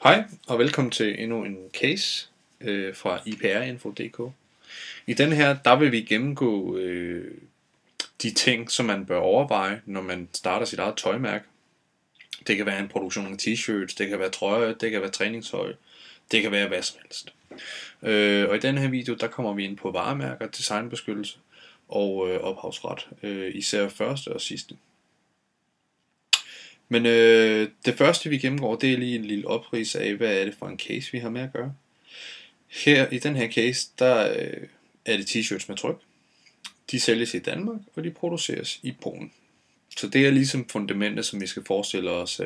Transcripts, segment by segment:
Hej og velkommen til endnu en case fra IPR-info.dk. I den her, der vil vi gennemgå de ting, som man bør overveje, når man starter sit eget tøjmærke. Det kan være en produktion af t-shirts, det kan være trøjer, det kan være træningstøj, det kan være hvad som helst. Og i den her video, der kommer vi ind på varemærker, designbeskyttelse og ophavsret, især første og sidste. Men det første vi gennemgår, det er lige en lille oprids af, hvad er det for en case vi har med at gøre. Her i den her case, der er det t-shirts med tryk. De sælges i Danmark, og de produceres i Polen. Så det er ligesom fundamentet, som vi skal forestille os,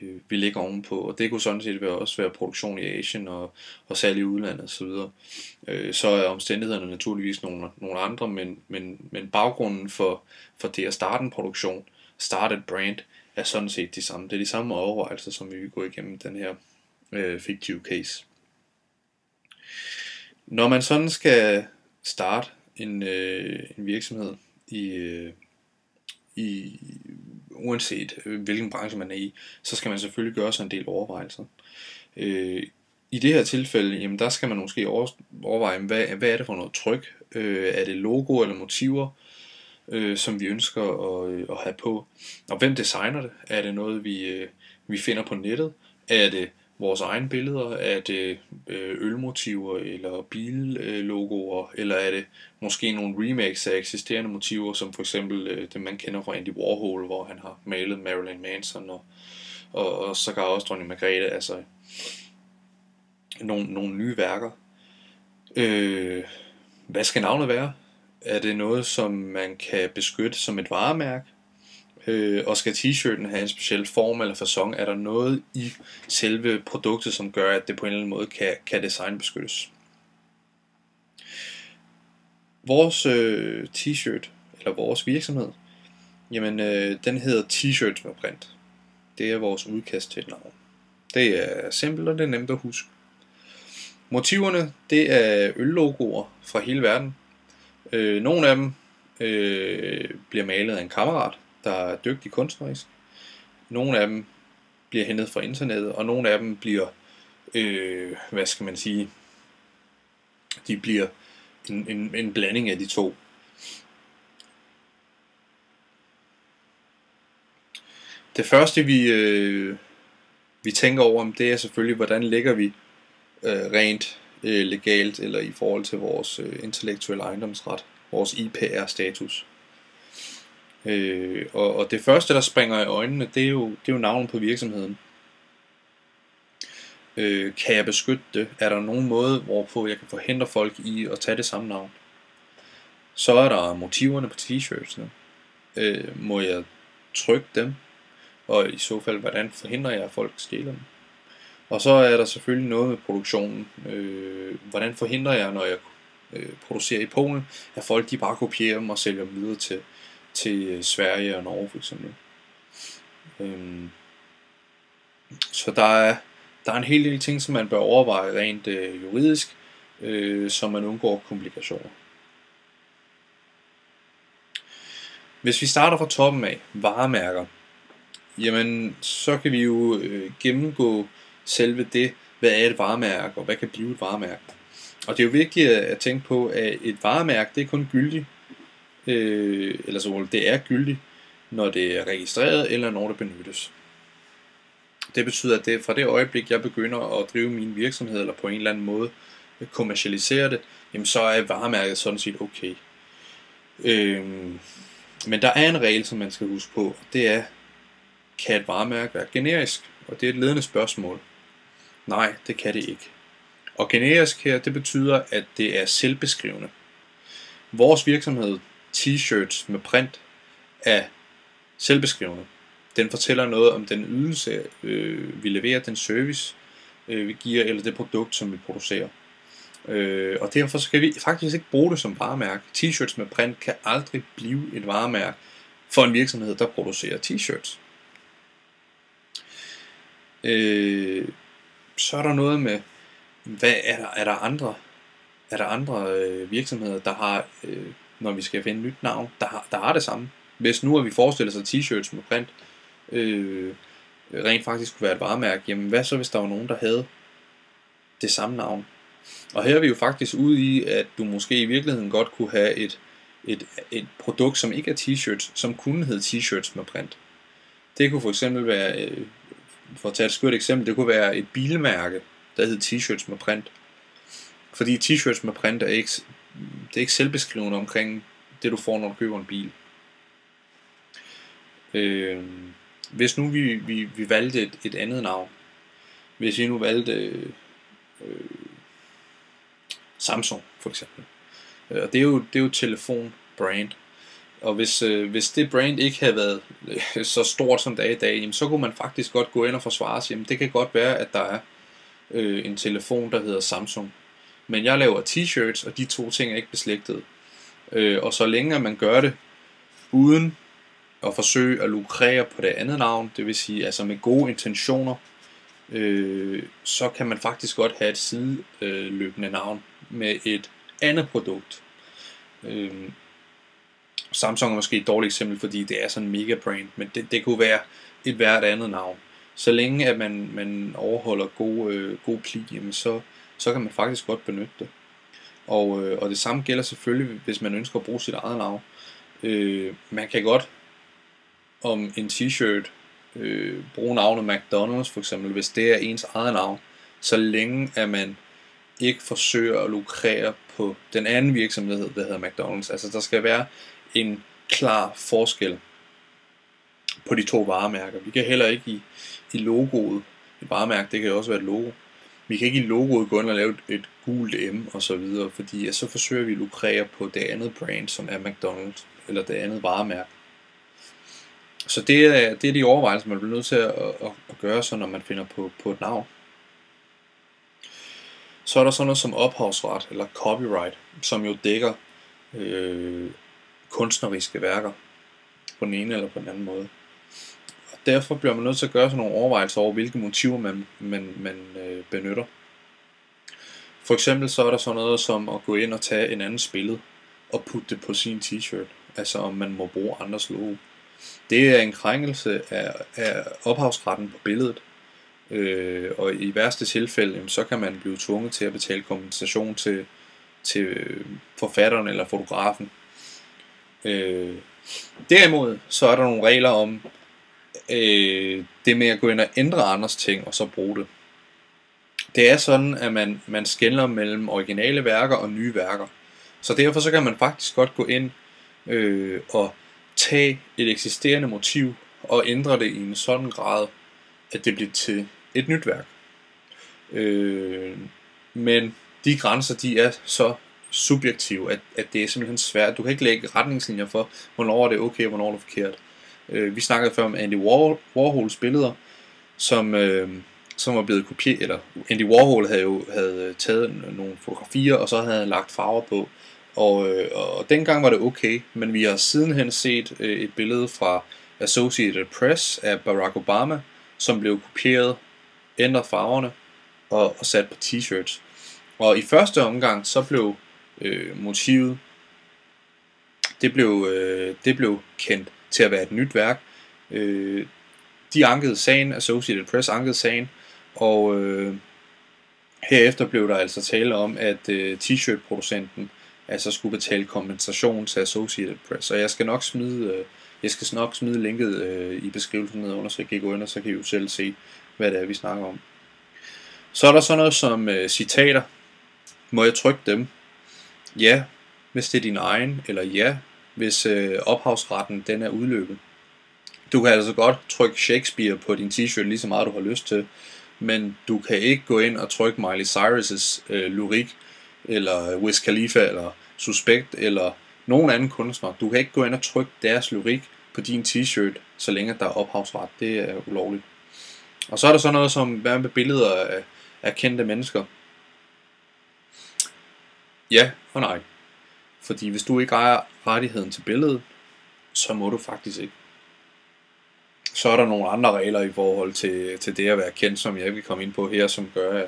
vi ligger ovenpå. Og det kunne sådan set også være produktion i Asien og salg i udlandet osv. Så er omstændighederne naturligvis nogle andre, men baggrunden for det at starte en produktion, starte et brand, er sådan set de samme. Det er de samme overvejelser, som vi vil gå igennem den her fiktive case. Når man sådan skal starte en virksomhed uanset hvilken branche man er i, så skal man selvfølgelig gøre sig en del overvejelser. I det her tilfælde, jamen der skal man måske overveje, hvad er det for noget tryk? Er det logo eller motiver, som vi ønsker at have på? Og hvem designer det? Er det noget, vi finder på nettet? Er det vores egne billeder? Er det ølmotiver eller billogoer? Eller er det måske nogle remakes af eksisterende motiver, som for eksempel det man kender fra Andy Warhol, hvor han har malet Marilyn Manson og sågar også Dronning Margrethe, altså nogle nye værker. Hvad skal navnet være? Er det noget, som man kan beskytte som et varemærke? Og skal t-shirten have en speciel form eller facon? Er der noget i selve produktet, som gør, at det på en eller anden måde kan designbeskyttes? Vores t-shirt, eller vores virksomhed, jamen den hedder T-shirts med print. Det er vores udkast til et navn. Det er simpelt, og det er nemt at huske. Motiverne, det er øllogoer fra hele verden. Nogle af dem bliver malet af en kammerat, der er dygtig kunstnerisk. Nogle af dem bliver hentet fra internettet, og nogle af dem bliver, hvad skal man sige, de bliver en blanding af de to. Det første vi tænker over, det er selvfølgelig, hvordan lægger vi rent legalt eller i forhold til vores intellektuelle ejendomsret, vores IPR-status. Og det første, der springer i øjnene, det er jo navnet på virksomheden. Kan jeg beskytte det? Er der nogen måde, hvorpå jeg kan forhindre folk i at tage det samme navn? Så er der motiverne på t-shirtsene. Må jeg trykke dem? Og i så fald, hvordan forhindrer jeg, at folk stjæler dem? Og så er der selvfølgelig noget med produktionen. Hvordan forhindrer jeg, når jeg producerer i Polen, at folk de bare kopierer dem og sælger dem videre til Sverige og Norge for eksempel. Så der er en hel del ting, som man bør overveje rent juridisk, så man undgår komplikationer. Hvis vi starter fra toppen af, varemærker, jamen så kan vi jo gennemgå selve det, hvad er et varemærke, og hvad kan blive et varemærke. Og det er jo vigtigt at tænke på, at et varemærke, det er kun gyldigt, eller så det er gyldigt, når det er registreret, eller når det benyttes. Det betyder, at det, fra det øjeblik, jeg begynder at drive min virksomhed, eller på en eller anden måde kommercialisere det, jamen så er varemærket sådan set okay. Men der er en regel, som man skal huske på, og det er, kan et varemærke være generisk? Og det er et ledende spørgsmål. Nej, det kan det ikke. Og generisk her, det betyder, at det er selvbeskrivende. Vores virksomhed, T-shirts med print, er selvbeskrivende. Den fortæller noget om den ydelse, vi leverer, den service, vi giver, eller det produkt, som vi producerer. Og derfor skal vi faktisk ikke bruge det som varemærke. T-shirts med print kan aldrig blive et varemærke for en virksomhed, der producerer t-shirts. Så er der noget med, hvad er der andre virksomheder, der har, når vi skal finde et nyt navn, der har det samme. Hvis nu at vi forestiller sig t-shirts med print, rent faktisk kunne være et varemærke, jamen hvad så hvis der var nogen, der havde det samme navn? Og her er vi jo faktisk ude i, at du måske i virkeligheden godt kunne have et produkt, som ikke er t-shirts, som kunne hedde t-shirts med print. Det kunne for eksempel være, for at tage et skørt eksempel, det kunne være et bilmærke, der hed t-shirts med print. Fordi t-shirts med print det er ikke selvbeskrivende omkring det, du får, når du køber en bil. Hvis nu vi valgte et andet navn, hvis vi nu valgte Samsung for eksempel, og det er jo telefonbrand, og hvis det brand ikke havde været så stort som det er i dag, jamen, så kunne man faktisk godt gå ind og forsvare sig. Jamen, det kan godt være, at der er en telefon, der hedder Samsung, men jeg laver t-shirts, og de to ting er ikke beslægtet. Og så længe man gør det uden at forsøge at lukrere på det andet navn, det vil sige altså med gode intentioner, så kan man faktisk godt have et sideløbende navn med et andet produkt. Samsung er måske et dårligt eksempel, fordi det er sådan en mega brand, men det kunne være et hvert andet navn. Så længe at man overholder god pli, jamen så kan man faktisk godt benytte det. Og det samme gælder selvfølgelig, hvis man ønsker at bruge sit eget navn. Man kan godt om en t-shirt bruge navnet McDonald's for eksempel, hvis det er ens eget navn, så længe at man ikke forsøger at lukrere på den anden virksomhed, der hedder McDonald's. Altså der skal være en klar forskel på de to varemærker. Vi kan heller ikke i logoet, et varemærke, det kan jo også være et logo, vi kan ikke i logoet gå ind og lave et gult M og så videre, fordi så forsøger vi at lukrere på det andet brand, som er McDonald's, eller det andet varemærke. Så det er de overvejelser, man bliver nødt til at gøre så, når man finder på et navn. Så er der sådan noget som ophavsret eller copyright, som jo dækker kunstneriske værker på den ene eller på den anden måde. Og derfor bliver man nødt til at gøre sådan nogle overvejelser over, hvilke motiver man benytter. For eksempel så er der sådan noget som at gå ind og tage en andens billede og putte det på sin t-shirt. Altså om man må bruge andres logo. Det er en krænkelse af ophavsretten på billedet. Og i værste tilfælde, så kan man blive tvunget til at betale kompensation til forfatteren eller fotografen. Derimod så er der nogle regler om det med at gå ind og ændre andres ting og så bruge det. Det er sådan, at man skelner mellem originale værker og nye værker. Så derfor så kan man faktisk godt gå ind og tage et eksisterende motiv og ændre det i en sådan grad, at det bliver til et nyt værk. Men de grænser, de er så subjektive, at det er simpelthen svært. Du kan ikke lægge retningslinjer for, hvornår det er okay og hvornår det er forkert. Vi snakkede før om Andy Warhols billeder, som var blevet kopieret, eller Andy Warhol havde taget nogle fotografier, og så havde han lagt farver på. Og dengang var det okay, men vi har sidenhen set et billede fra Associated Press af Barack Obama, som blev kopieret, ændret farverne og sat på t-shirts. Og i første omgang så blev motivet, det blev kendt til at være et nyt værk. De ankede sagen, Associated Press ankede sagen, og herefter blev der altså tale om, at t-shirt-producenten altså skulle betale kompensation til Associated Press. Og jeg skal nok smide linket i beskrivelsen nedenunder, så I kan gå ind, og så kan I jo selv se, hvad det er, vi snakker om. Så er der sådan noget som citater. Må jeg trykke dem? Ja, hvis det er din egen, eller ja, hvis ophavsretten den er udløbet. Du kan altså godt trykke Shakespeare på din t-shirt lige så meget du har lyst til, men du kan ikke gå ind og trykke Miley Cyrus' lyrik, eller Wiz Khalifa, eller Suspekt, eller nogen anden kunstner. Du kan ikke gå ind og trykke deres lyrik på din t-shirt, så længe der er ophavsret. Det er ulovligt. Og så er der sådan noget som, hvad med billeder af kendte mennesker? Ja og nej. Fordi hvis du ikke ejer rettigheden til billedet, så må du faktisk ikke. Så er der nogle andre regler i forhold til det at være kendt, som jeg vil komme ind på her, som gør,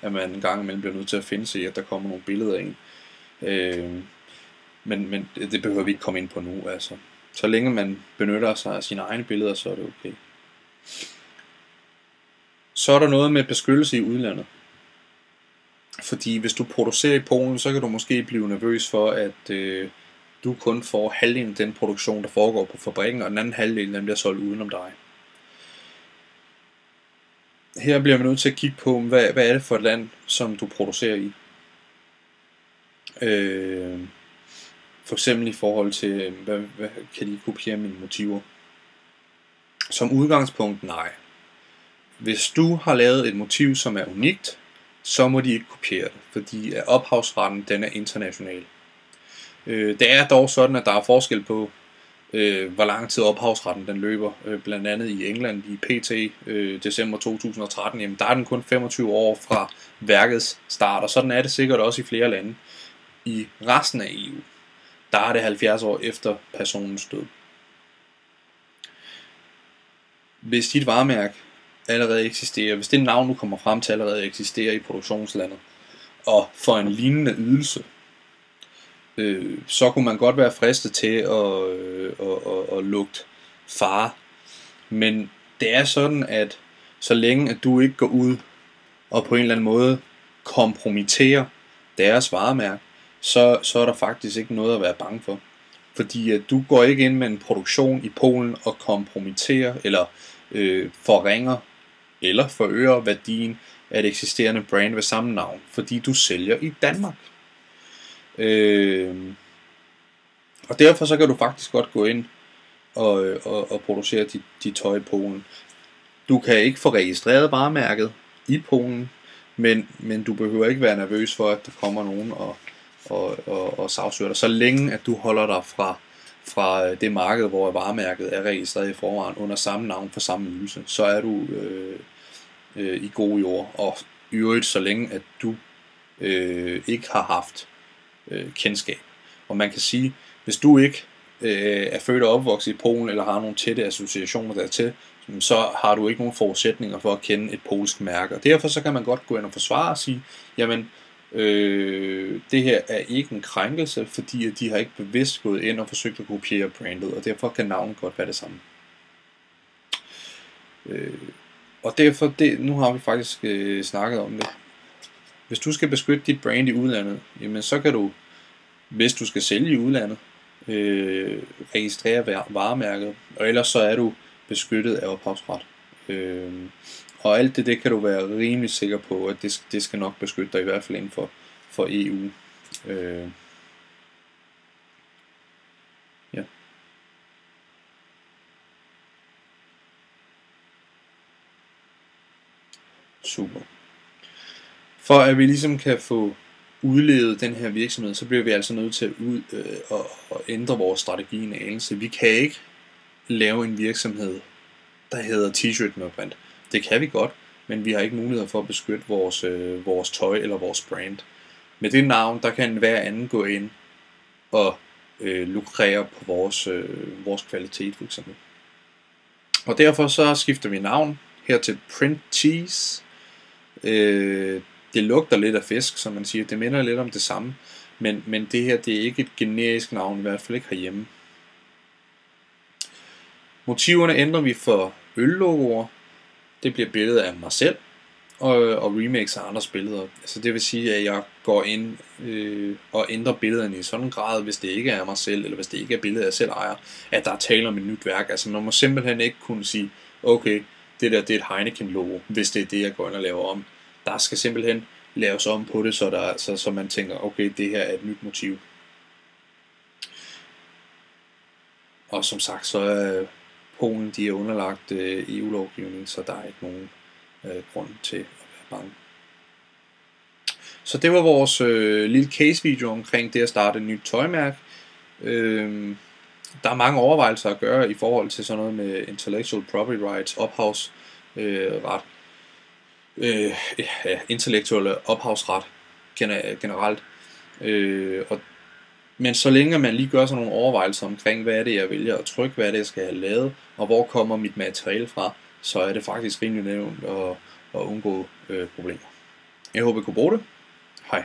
at man en gang imellem bliver nødt til at finde sig i, at der kommer nogle billeder ind. Men det behøver vi ikke komme ind på nu. Altså. Så længe man benytter sig af sine egne billeder, så er det okay. Så er der noget med beskyttelse i udlandet. Fordi hvis du producerer i Polen, så kan du måske blive nervøs for, at du kun får halvdelen af den produktion, der foregår på fabrikken, og den anden halvdel, den bliver solgt udenom dig. Her bliver man nødt til at kigge på, hvad er det for et land, som du producerer i. For eksempel i forhold til, hvad kan de kopiere mine motiver? Som udgangspunkt, nej. Hvis du har lavet et motiv, som er unikt, så må de ikke kopiere det, fordi ophavsretten, den er international. Det er dog sådan, at der er forskel på, hvor lang tid ophavsretten den løber. Blandt andet i England i PT december 2013, jamen der er den kun 25 år fra værkets start, og sådan er det sikkert også i flere lande. I resten af EU, der er det 70 år efter personens død. Hvis dit varemærke allerede eksisterer, hvis det navn, du kommer frem til, allerede eksisterer i produktionslandet, og for en lignende ydelse, så kunne man godt være fristet til at lugte fare. Men det er sådan, at så længe at du ikke går ud og på en eller anden måde kompromitterer deres varemærke, så er der faktisk ikke noget at være bange for. Fordi at du går ikke ind med en produktion i Polen og kompromitterer eller forringer eller forøger værdien af et eksisterende brand ved samme navn, fordi du sælger i Danmark. Og derfor så kan du faktisk godt gå ind og producere dit tøj i Polen. Du kan ikke få registreret varemærket i Polen, men du behøver ikke være nervøs for, at der kommer nogen og sagsøger dig, så længe at du holder dig fra det marked, hvor varemærket er registreret i forvejen under samme navn for samme ydelse, så er du i god jord. Og i øvrigt, så længe at du ikke har haft kendskab. Og man kan sige, hvis du ikke er født og opvokset i Polen, eller har nogle tætte associationer dertil, så har du ikke nogen forudsætninger for at kende et polsk mærke. Og derfor så kan man godt gå ind og forsvare og sige, jamen, det her er ikke en krænkelse, fordi de har ikke bevidst gået ind og forsøgt at kopiere brandet, og derfor kan navnet godt være det samme. Og derfor, nu har vi faktisk snakket om det. Hvis du skal beskytte dit brand i udlandet, jamen så kan du, hvis du skal sælge i udlandet, registrere varemærket, og ellers så er du beskyttet af ophavsret. Og alt det kan du være rimelig sikker på, at det skal nok beskytte dig, i hvert fald inden for EU. Ja. Super. For at vi ligesom kan få udlevet den her virksomhed, så bliver vi altså nødt til at ændre vores strategi en anelse. Vi kan ikke lave en virksomhed, der hedder T-shirt med print. Det kan vi godt, men vi har ikke mulighed for at beskytte vores tøj eller vores brand. Med det navn, der kan hver anden gå ind og lukrere på vores kvalitet for eksempel. Og derfor så skifter vi navn her til Print Cheese. Det lugter lidt af fisk, som man siger. Det minder lidt om det samme. Men det her, det er ikke et generisk navn, i hvert fald ikke herhjemme. Motiverne ændrer vi for øllogoer. Det bliver billeder af mig selv og remakes af andres billeder. Altså det vil sige, at jeg går ind og ændrer billederne i sådan en grad, hvis det ikke er mig selv, eller hvis det ikke er billeder, jeg selv ejer, at der er tale om et nyt værk. Altså man må simpelthen ikke kunne sige, okay, det er et Heineken-logo, hvis det er det, jeg går ind og laver om. Der skal simpelthen laves om på det, så man tænker, okay, det her er et nyt motiv. Og som sagt, så er Polen, de er underlagt EU-lovgivning, så der er ikke nogen grund til at være bange. Så det var vores lille case-video omkring det at starte et nyt tøjmærke. Der er mange overvejelser at gøre i forhold til sådan noget med intellectual property rights, ophavsret, intellektuelle ophavsret generelt. Men så længe man lige gør sådan nogle overvejelser omkring, hvad er det, jeg vælger at trykke, hvad er det, jeg skal have lavet, og hvor kommer mit materiale fra, så er det faktisk rimelig nemt at undgå problemer. Jeg håber, I kunne bruge det. Hej.